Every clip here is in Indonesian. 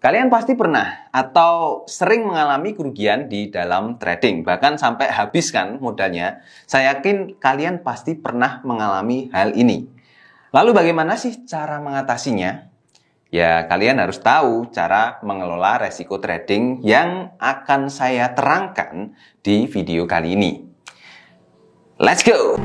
Kalian pasti pernah atau sering mengalami kerugian di dalam trading, bahkan sampai habis kan modalnya. Saya yakin kalian pasti pernah mengalami hal ini. Lalu bagaimana sih cara mengatasinya? Ya, kalian harus tahu cara mengelola resiko trading yang akan saya terangkan di video kali ini. Let's go!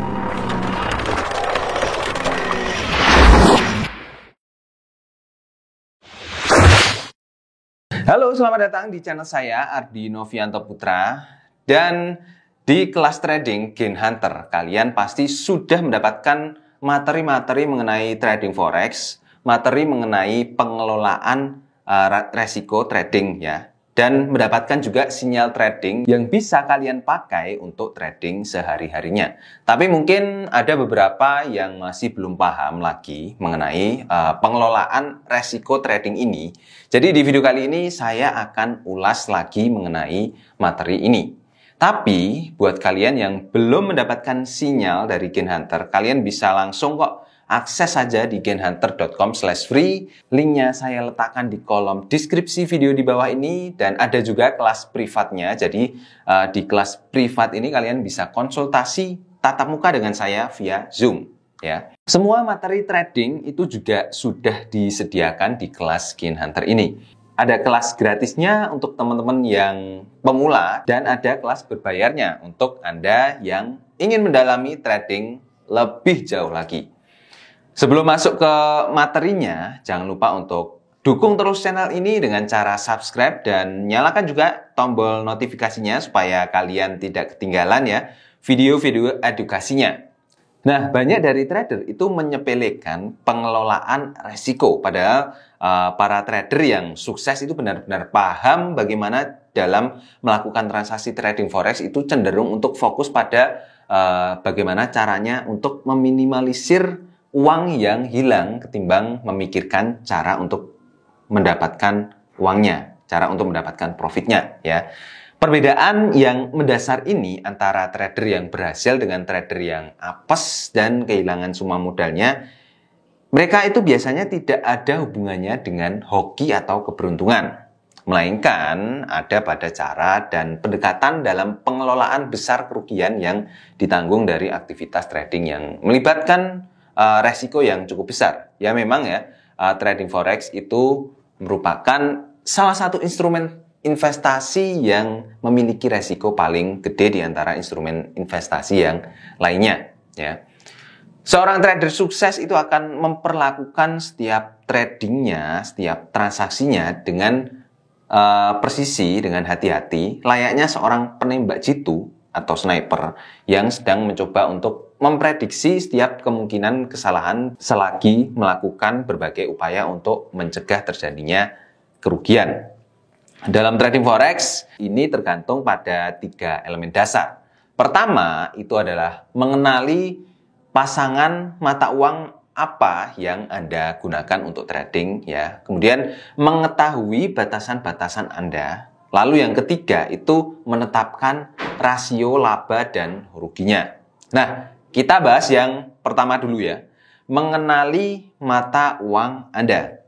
Halo, selamat datang di channel saya, Ardi Novianto Putra. Dan di kelas trading Gain Hunter, kalian pasti sudah mendapatkan materi-materi mengenai trading forex, materi mengenai pengelolaan resiko trading ya. Dan mendapatkan juga sinyal trading yang bisa kalian pakai untuk trading sehari-harinya. Tapi mungkin ada beberapa yang masih belum paham lagi mengenai pengelolaan resiko trading ini. Jadi di video kali ini saya akan ulas lagi mengenai materi ini. Tapi buat kalian yang belum mendapatkan sinyal dari Gain Hunter, kalian bisa langsung kok akses saja di gainhunter.com/free. Linknya saya letakkan di kolom deskripsi video di bawah ini. Dan ada juga kelas privatnya. Jadi di kelas privat ini kalian bisa konsultasi tatap muka dengan saya via Zoom ya. Semua materi trading itu juga sudah disediakan di kelas Gain Hunter ini. Ada kelas gratisnya untuk teman-teman yang pemula dan ada kelas berbayarnya untuk Anda yang ingin mendalami trading lebih jauh lagi. Sebelum masuk ke materinya, jangan lupa untuk dukung terus channel ini dengan cara subscribe dan nyalakan juga tombol notifikasinya supaya kalian tidak ketinggalan ya video-video edukasinya. Nah, banyak dari trader itu menyepelekan pengelolaan resiko, padahal para trader yang sukses itu benar-benar paham bagaimana dalam melakukan transaksi trading forex itu cenderung untuk fokus pada bagaimana caranya untuk meminimalisir uang yang hilang ketimbang memikirkan cara untuk mendapatkan uangnya, cara untuk mendapatkan profitnya ya. Perbedaan yang mendasar ini antara trader yang berhasil dengan trader yang apes dan kehilangan semua modalnya, mereka itu biasanya tidak ada hubungannya dengan hoki atau keberuntungan, melainkan ada pada cara dan pendekatan dalam pengelolaan besar kerugian yang ditanggung dari aktivitas trading yang melibatkan resiko yang cukup besar. Ya memang ya, trading forex itu merupakan salah satu instrumen investasi yang memiliki resiko paling gede di antara instrumen investasi yang lainnya ya. Seorang trader sukses itu akan memperlakukan setiap tradingnya, setiap transaksinya dengan presisi, dengan hati-hati, layaknya seorang penembak jitu atau sniper yang sedang mencoba untuk memprediksi setiap kemungkinan kesalahan selagi melakukan berbagai upaya untuk mencegah terjadinya kerugian. Dalam trading forex, ini tergantung pada 3 elemen dasar. Pertama, itu adalah mengenali pasangan mata uang apa yang Anda gunakan untuk trading ya. Kemudian mengetahui batasan-batasan Anda. Lalu yang ketiga itu menetapkan rasio laba dan ruginya. Nah, kita bahas yang pertama dulu ya. Mengenali mata uang Anda.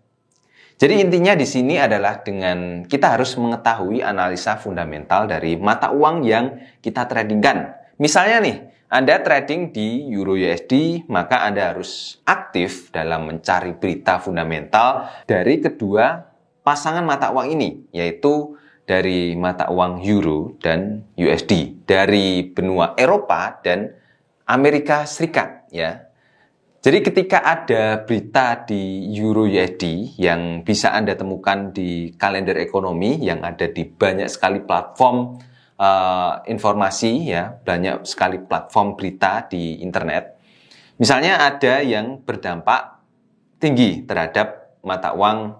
Jadi intinya di sini adalah dengan kita harus mengetahui analisa fundamental dari mata uang yang kita tradingkan. Misalnya nih, Anda trading di Euro USD, maka Anda harus aktif dalam mencari berita fundamental dari kedua pasangan mata uang ini, yaitu dari mata uang Euro dan USD, dari benua Eropa dan Amerika Serikat ya. Jadi ketika ada berita di Euro USD yang bisa Anda temukan di kalender ekonomi yang ada di banyak sekali platform informasi ya, banyak sekali platform berita di internet. Misalnya ada yang berdampak tinggi terhadap mata uang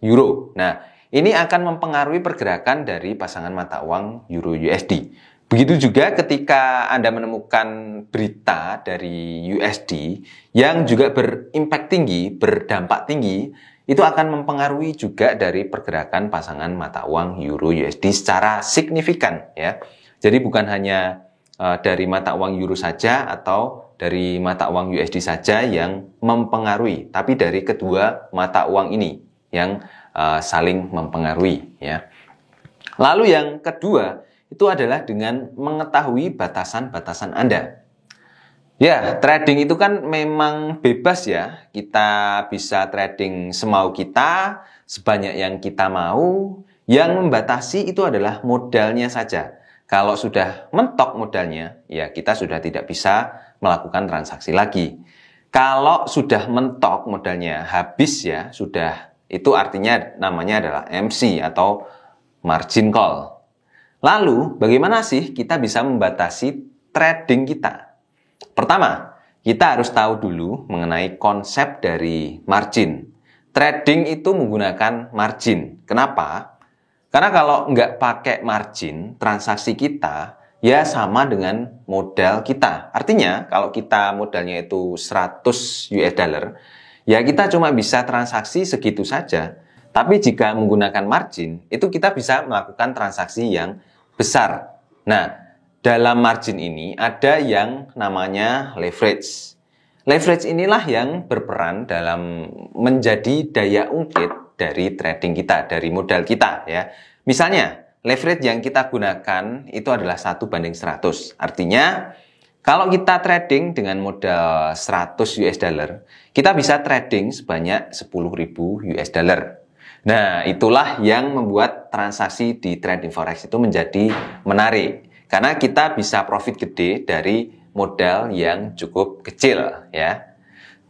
Euro. Nah, ini akan mempengaruhi pergerakan dari pasangan mata uang Euro USD. Begitu juga ketika Anda menemukan berita dari USD yang juga berimpact tinggi, berdampak tinggi, itu akan mempengaruhi juga dari pergerakan pasangan mata uang Euro USD secara signifikan ya. Jadi bukan hanya dari mata uang Euro saja atau dari mata uang USD saja yang mempengaruhi, tapi dari kedua mata uang ini yang saling mempengaruhi ya. Lalu yang kedua itu adalah dengan mengetahui batasan-batasan Anda. Ya, trading itu kan memang bebas ya. Kita bisa trading semau kita, sebanyak yang kita mau. Yang membatasi itu adalah modalnya saja. Kalau sudah mentok modalnya, ya kita sudah tidak bisa melakukan transaksi lagi. Kalau sudah mentok modalnya, habis ya, sudah, itu artinya namanya adalah MC atau margin call. Lalu, bagaimana sih kita bisa membatasi trading kita? Pertama, kita harus tahu dulu mengenai konsep dari margin. Trading itu menggunakan margin. Kenapa? Karena kalau nggak pakai margin, transaksi kita ya sama dengan modal kita. Artinya, kalau kita modalnya itu 100 US dollar, ya kita cuma bisa transaksi segitu saja. Tapi jika menggunakan margin, itu kita bisa melakukan transaksi yang besar. Nah, dalam margin ini ada yang namanya leverage. Leverage inilah yang berperan dalam menjadi daya ungkit dari trading kita, dari modal kita ya. Misalnya, leverage yang kita gunakan itu adalah 1:100. Artinya, kalau kita trading dengan modal 100 US dollar, kita bisa trading sebanyak 10.000 US dollar. Nah, itulah yang membuat transaksi di trading forex itu menjadi menarik. Karena kita bisa profit gede dari modal yang cukup kecil ya.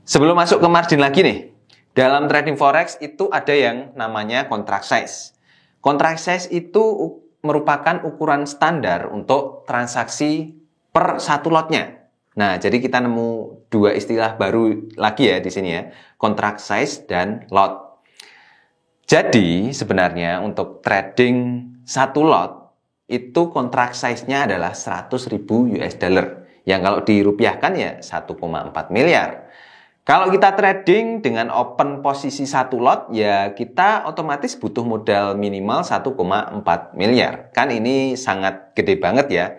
Sebelum masuk ke margin lagi nih, dalam trading forex itu ada yang namanya contract size. Contract size itu merupakan ukuran standar untuk transaksi per satu lotnya. Nah, jadi kita nemu dua istilah baru lagi ya di sini ya, contract size dan lot. Jadi sebenarnya untuk trading satu lot itu contract size-nya adalah 100.000 US dollar. Yang kalau dirupiahkan ya 1,4 miliar. Kalau kita trading dengan open posisi satu lot ya kita otomatis butuh modal minimal 1,4 miliar. Kan ini sangat gede banget ya.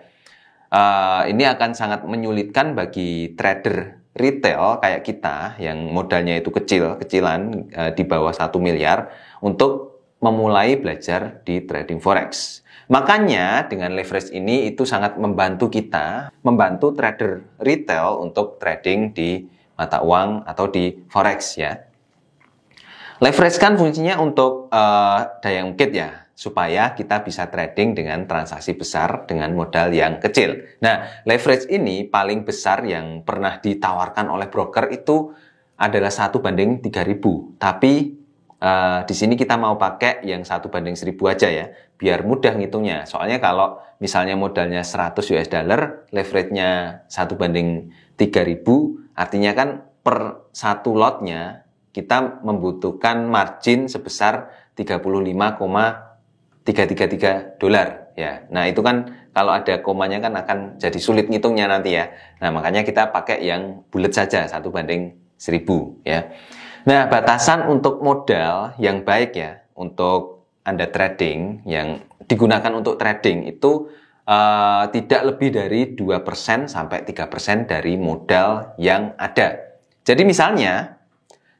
Ini akan sangat menyulitkan bagi trader retail kayak kita yang modalnya itu kecilan di bawah 1 miliar untuk memulai belajar di trading forex. Makanya dengan leverage ini itu sangat membantu kita, membantu trader retail untuk trading di mata uang atau di forex ya. Leverage kan fungsinya untuk daya ungkit ya, supaya kita bisa trading dengan transaksi besar dengan modal yang kecil. Nah, leverage ini paling besar yang pernah ditawarkan oleh broker itu adalah 1:3000. Tapi di sini kita mau pakai yang 1:1000 aja ya, biar mudah ngitungnya. Soalnya kalau misalnya modalnya 100 US dollar, leverage-nya 1:3000, artinya kan per satu lotnya kita membutuhkan margin sebesar 35,333 dolar ya. Nah, itu kan kalau ada komanya kan akan jadi sulit ngitungnya nanti ya. Nah, makanya kita pakai yang bulat saja 1:1000 ya. Nah, batasan untuk modal yang baik ya untuk Anda trading yang digunakan untuk trading itu tidak lebih dari 2% sampai 3% dari modal yang ada. Jadi misalnya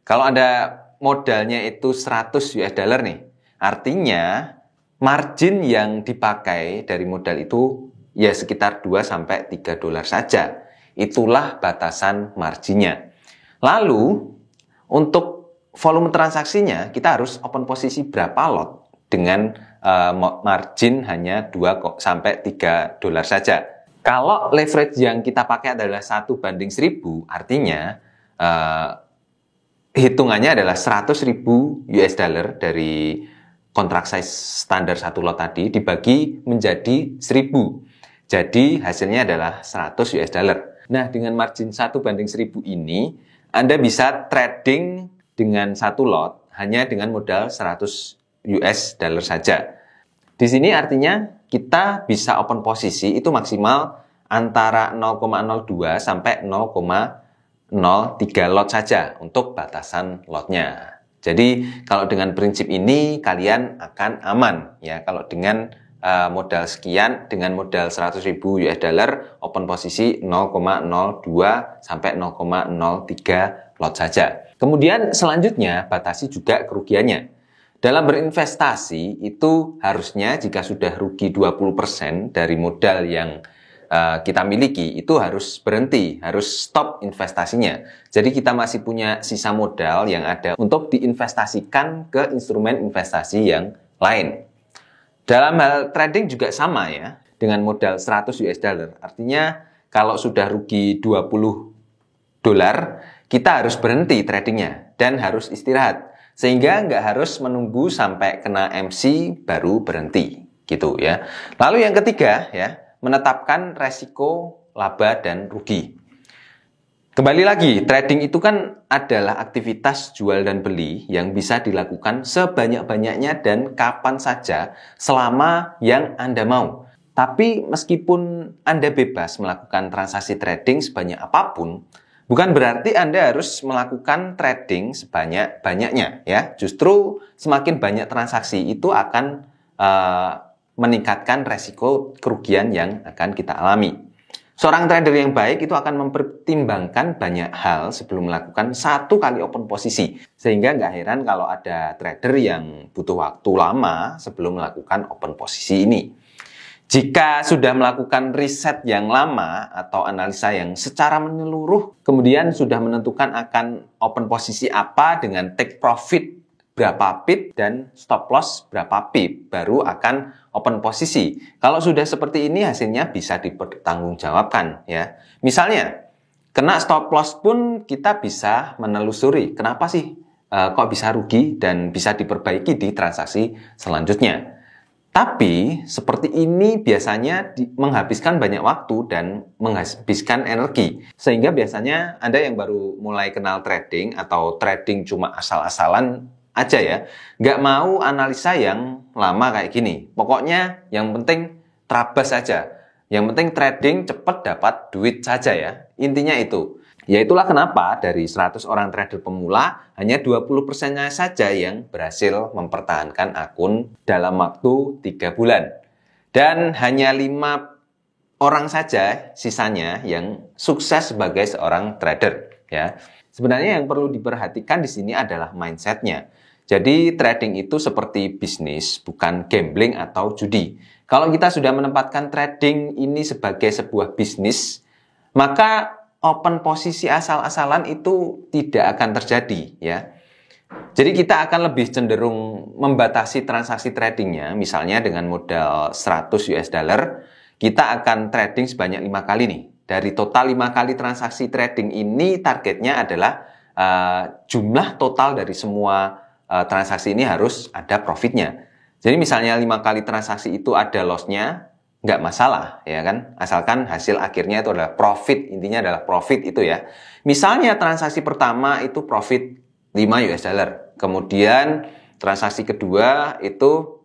kalau ada modalnya itu 100 US dollar nih, artinya margin yang dipakai dari modal itu ya sekitar 2 sampai 3 dolar saja. Itulah batasan marginnya. Lalu untuk volume transaksinya kita harus open posisi berapa lot dengan margin hanya 2 sampai 3 dolar saja. Kalau leverage yang kita pakai adalah 1:1000, artinya hitungannya adalah 100.000 US dollar dari contract size standar satu lot tadi dibagi menjadi 1000. Jadi hasilnya adalah 100 US dollar. Nah, dengan margin 1:1000 ini, Anda bisa trading dengan satu lot hanya dengan modal 100 US dollar saja. Di sini artinya kita bisa open posisi itu maksimal antara 0,02 sampai 0,03 lot saja untuk batasan lotnya. Jadi kalau dengan prinsip ini kalian akan aman ya. Kalau dengan modal sekian, dengan modal 100.000 US dollar open posisi 0,02 sampai 0,03 lot saja. Kemudian selanjutnya batasi juga kerugiannya. Dalam berinvestasi itu harusnya jika sudah rugi 20% dari modal yang kita miliki, itu harus berhenti, harus stop investasinya. Jadi kita masih punya sisa modal yang ada untuk diinvestasikan ke instrumen investasi yang lain. Dalam hal trading juga sama ya, dengan modal 100 US dollar. Artinya kalau sudah rugi 20 dolar, kita harus berhenti tradingnya dan harus istirahat. Sehingga nggak harus menunggu sampai kena MC baru berhenti, gitu ya. Lalu yang ketiga ya, menetapkan resiko laba dan rugi. Kembali lagi, trading itu kan adalah aktivitas jual dan beli yang bisa dilakukan sebanyak-banyaknya dan kapan saja selama yang Anda mau. Tapi meskipun Anda bebas melakukan transaksi trading sebanyak apapun, bukan berarti Anda harus melakukan trading sebanyak-banyaknya ya. Justru semakin banyak transaksi itu akan meningkatkan resiko kerugian yang akan kita alami. Seorang trader yang baik itu akan mempertimbangkan banyak hal sebelum melakukan satu kali open posisi. Sehingga nggak heran kalau ada trader yang butuh waktu lama sebelum melakukan open posisi ini. Jika sudah melakukan riset yang lama atau analisa yang secara menyeluruh, kemudian sudah menentukan akan open posisi apa dengan take profit berapa pip dan stop loss berapa pip, baru akan open posisi. Kalau sudah seperti ini hasilnya bisa dipertanggungjawabkan ya. Misalnya, kena stop loss pun kita bisa menelusuri kenapa sih kok bisa rugi dan bisa diperbaiki di transaksi selanjutnya. Tapi seperti ini biasanya menghabiskan banyak waktu dan menghabiskan energi. Sehingga biasanya Anda yang baru mulai kenal trading atau trading cuma asal-asalan aja ya, nggak mau analisa yang lama kayak gini. Pokoknya yang penting terabas saja. Yang penting trading cepat dapat duit saja ya. Intinya itu. Ya itulah kenapa dari 100 orang trader pemula, hanya 20%-nya saja yang berhasil mempertahankan akun dalam waktu 3 bulan. Dan hanya 5 orang saja sisanya yang sukses sebagai seorang trader. Ya. Sebenarnya yang perlu diperhatikan di sini adalah mindset-nya. Jadi trading itu seperti bisnis, bukan gambling atau judi. Kalau kita sudah menempatkan trading ini sebagai sebuah bisnis, maka open posisi asal-asalan itu tidak akan terjadi ya. Jadi kita akan lebih cenderung membatasi transaksi tradingnya, misalnya dengan modal 100 US dollar, kita akan trading sebanyak 5 kali nih. Dari total 5 kali transaksi trading ini targetnya adalah jumlah total dari semua transaksi ini harus ada profitnya. Jadi misalnya 5 kali transaksi itu ada loss-nya, nggak masalah ya kan, asalkan hasil akhirnya itu adalah profit, intinya adalah profit itu ya. Misalnya transaksi pertama itu profit 5 US dollar, kemudian transaksi kedua itu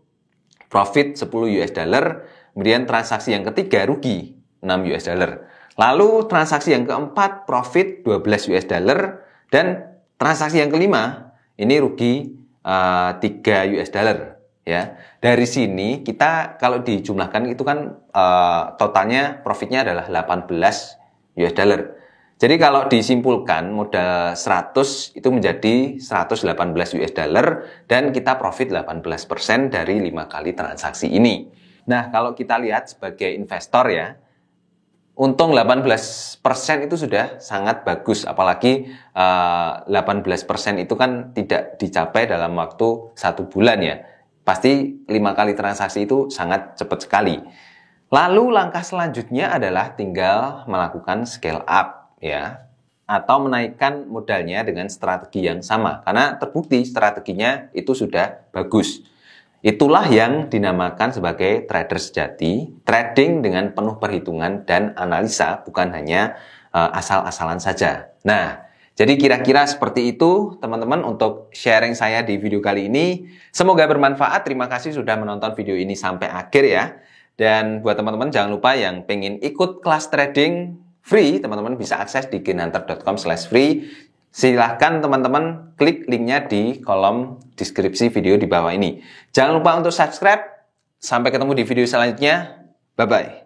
profit 10 US dollar, kemudian transaksi yang ketiga rugi 6 US dollar, lalu transaksi yang keempat profit 12 US dollar, dan transaksi yang kelima ini rugi 3 US dollar. Ya, dari sini kita kalau dijumlahkan itu kan totalnya profitnya adalah 18 US dollar. Jadi kalau disimpulkan modal 100 itu menjadi 118 US dollar dan kita profit 18% dari 5 kali transaksi ini. Nah, kalau kita lihat sebagai investor ya, untung 18% itu sudah sangat bagus, apalagi 18% itu kan tidak dicapai dalam waktu 1 bulan ya. Pasti 5 kali transaksi itu sangat cepat sekali. Lalu langkah selanjutnya adalah tinggal melakukan scale up ya, atau menaikkan modalnya dengan strategi yang sama, karena terbukti strateginya itu sudah bagus. Itulah yang dinamakan sebagai trader sejati, trading dengan penuh perhitungan dan analisa, bukan hanya asal-asalan saja. Nah, jadi kira-kira seperti itu teman-teman untuk sharing saya di video kali ini. Semoga bermanfaat. Terima kasih sudah menonton video ini sampai akhir ya. Dan buat teman-teman jangan lupa yang pengen ikut kelas trading free, teman-teman bisa akses di gainhunter.com/free. Silahkan teman-teman klik linknya di kolom deskripsi video di bawah ini. Jangan lupa untuk subscribe. Sampai ketemu di video selanjutnya. Bye-bye.